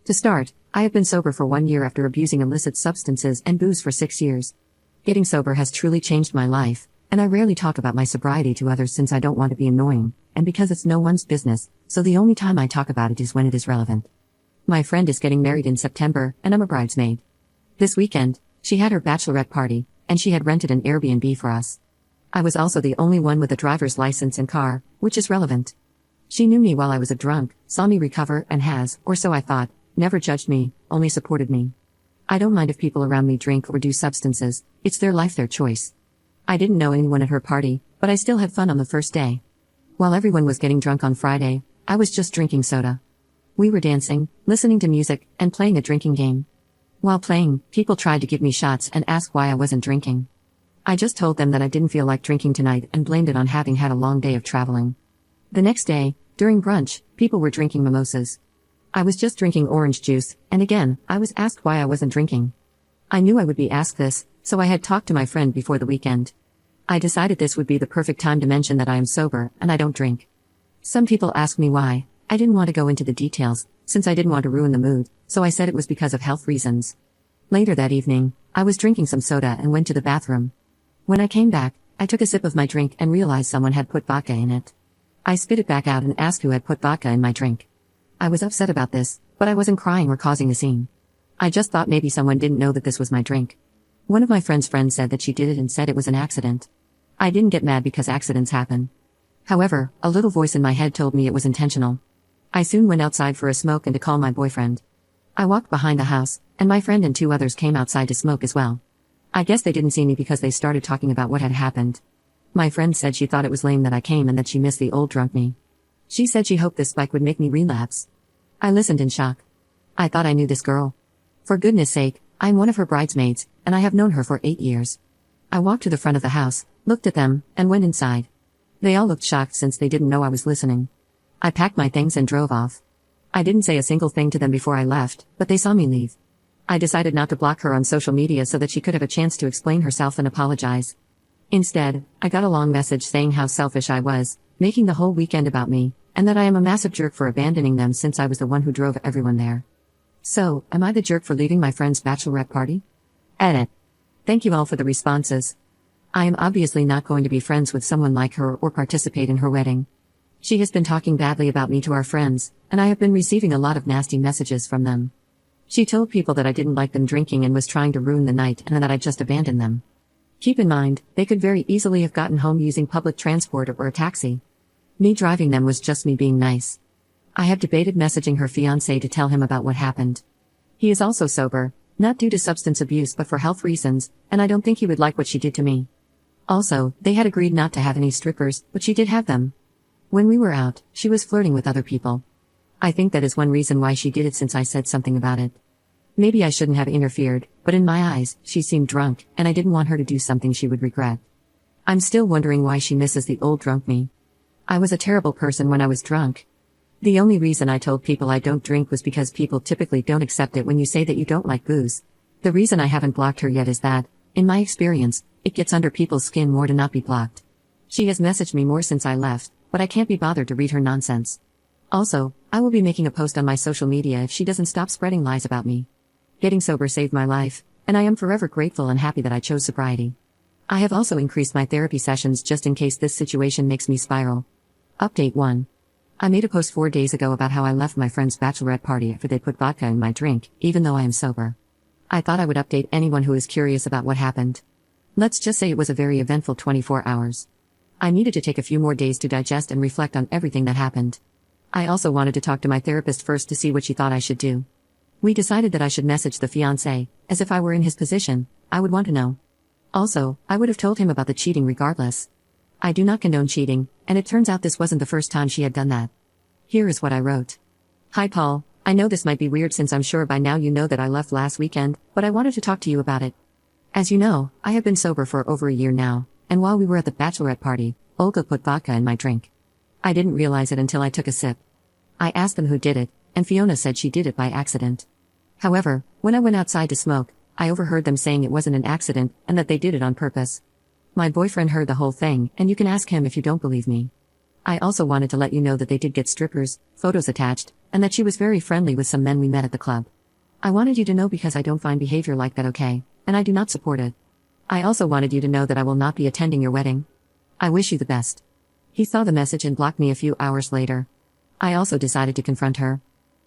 To start, I have been sober for 1 year after abusing illicit substances and booze for 6 years. Getting sober has truly changed my life, and I rarely talk about my sobriety to others since I don't want to be annoying, and because it's no one's business, so the only time I talk about it is when it is relevant. My friend is getting married in September, and I'm a bridesmaid. This weekend, she had her bachelorette party, and she had rented an Airbnb for us. I was also the only one with a driver's license and car, which is relevant. She knew me while I was a drunk, saw me recover, and has, or so I thought, never judged me, only supported me. I don't mind if people around me drink or do substances, it's their life, their choice. I didn't know anyone at her party, but I still had fun on the first day. While everyone was getting drunk on Friday, I was just drinking soda. We were dancing, listening to music, and playing a drinking game. While playing, people tried to give me shots and asked why I wasn't drinking. I just told them that I didn't feel like drinking tonight and blamed it on having had a long day of traveling. The next day, during brunch, people were drinking mimosas. I was just drinking orange juice, and again, I was asked why I wasn't drinking. I knew I would be asked this, so I had talked to my friend before the weekend. I decided this would be the perfect time to mention that I am sober and I don't drink. Some people asked me why. I didn't want to go into the details, since I didn't want to ruin the mood, so I said it was because of health reasons. Later that evening, I was drinking some soda and went to the bathroom. When I came back, I took a sip of my drink and realized someone had put vodka in it. I spit it back out and asked who had put vodka in my drink. I was upset about this, but I wasn't crying or causing a scene. I just thought maybe someone didn't know that this was my drink. One of my friend's friends said that she did it and said it was an accident. I didn't get mad because accidents happen. However, a little voice in my head told me it was intentional. I soon went outside for a smoke and to call my boyfriend. I walked behind the house, and my friend and 2 others came outside to smoke as well. I guess they didn't see me because they started talking about what had happened. My friend said she thought it was lame that I came and that she missed the old drunk me. She said she hoped this spike would make me relapse. I listened in shock. I thought I knew this girl. For goodness sake, I'm one of her bridesmaids, and I have known her for 8 years. I walked to the front of the house, looked at them, and went inside. They all looked shocked since they didn't know I was listening. I packed my things and drove off. I didn't say a single thing to them before I left, but they saw me leave. I decided not to block her on social media so that she could have a chance to explain herself and apologize. Instead, I got a long message saying how selfish I was, making the whole weekend about me, and that I am a massive jerk for abandoning them since I was the one who drove everyone there. So, am I the jerk for leaving my friend's bachelorette party? Edit. Thank you all for the responses. I am obviously not going to be friends with someone like her or participate in her wedding. She has been talking badly about me to our friends, and I have been receiving a lot of nasty messages from them. She told people that I didn't like them drinking and was trying to ruin the night and that I just abandoned them. Keep in mind, they could very easily have gotten home using public transport or a taxi. Me driving them was just me being nice. I have debated messaging her fiancé to tell him about what happened. He is also sober, not due to substance abuse but for health reasons, and I don't think he would like what she did to me. Also, they had agreed not to have any strippers, but she did have them. When we were out, she was flirting with other people. I think that is one reason why she did it since I said something about it. Maybe I shouldn't have interfered, but in my eyes, she seemed drunk, and I didn't want her to do something she would regret. I'm still wondering why she misses the old drunk me. I was a terrible person when I was drunk. The only reason I told people I don't drink was because people typically don't accept it when you say that you don't like booze. The reason I haven't blocked her yet is that, in my experience, it gets under people's skin more to not be blocked. She has messaged me more since I left, but I can't be bothered to read her nonsense. Also, I will be making a post on my social media if she doesn't stop spreading lies about me. Getting sober saved my life, and I am forever grateful and happy that I chose sobriety. I have also increased my therapy sessions just in case this situation makes me spiral. Update 1. I made a post 4 days ago about how I left my friend's bachelorette party after they put vodka in my drink, even though I am sober. I thought I would update anyone who is curious about what happened. Let's just say it was a very eventful 24 hours. I needed to take a few more days to digest and reflect on everything that happened. I also wanted to talk to my therapist first to see what she thought I should do. We decided that I should message the fiancé, as if I were in his position, I would want to know. Also, I would have told him about the cheating regardless. I do not condone cheating, and it turns out this wasn't the first time she had done that. Here is what I wrote. Hi Paul, I know this might be weird since I'm sure by now you know that I left last weekend, but I wanted to talk to you about it. As you know, I have been sober for over a year now, and while we were at the bachelorette party, Olga put vodka in my drink. I didn't realize it until I took a sip. I asked them who did it, and Fiona said she did it by accident. However, when I went outside to smoke, I overheard them saying it wasn't an accident and that they did it on purpose. My boyfriend heard the whole thing, and you can ask him if you don't believe me. I also wanted to let you know that they did get strippers, photos attached, and that she was very friendly with some men we met at the club. I wanted you to know because I don't find behavior like that okay, and I do not support it. I also wanted you to know that I will not be attending your wedding. I wish you the best. He saw the message and blocked me a few hours later. I also decided to confront her.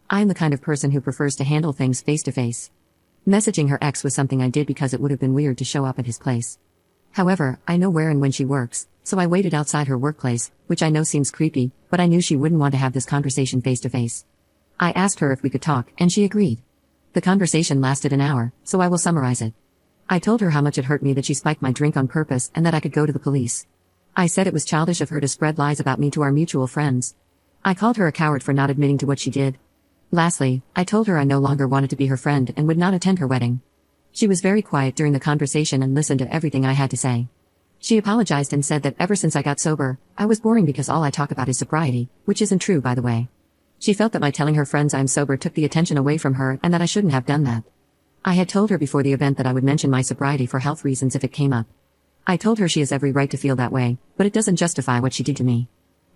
I am the kind of person who prefers to handle things face to face. Messaging her ex was something I did because it would have been weird to show up at his place. However, I know where and when she works, so I waited outside her workplace, which I know seems creepy, but I knew she wouldn't want to have this conversation face to face. I asked her if we could talk, and she agreed. The conversation lasted an hour, so I will summarize it. I told her how much it hurt me that she spiked my drink on purpose and that I could go to the police. I said it was childish of her to spread lies about me to our mutual friends. I called her a coward for not admitting to what she did. Lastly, I told her I no longer wanted to be her friend and would not attend her wedding. She was very quiet during the conversation and listened to everything I had to say. She apologized and said that ever since I got sober, I was boring because all I talk about is sobriety, which isn't true by the way. She felt that my telling her friends I'm sober took the attention away from her and that I shouldn't have done that. I had told her before the event that I would mention my sobriety for health reasons if it came up. I told her she has every right to feel that way, but it doesn't justify what she did to me.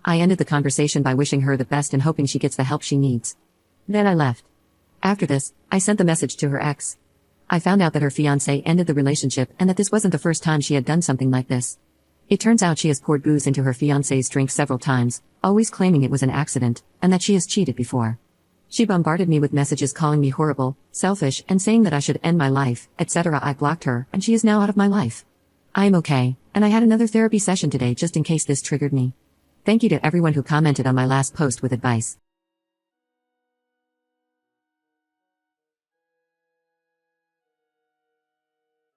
I ended the conversation by wishing her the best and hoping she gets the help she needs. Then I left. After this, I sent the message to her ex. I found out that her fiancé ended the relationship and that this wasn't the first time she had done something like this. It turns out she has poured booze into her fiancé's drink several times, always claiming it was an accident, and that she has cheated before. She bombarded me with messages calling me horrible, selfish, and saying that I should end my life, etc. I blocked her, and she is now out of my life. I am okay, and I had another therapy session today just in case this triggered me. Thank you to everyone who commented on my last post with advice.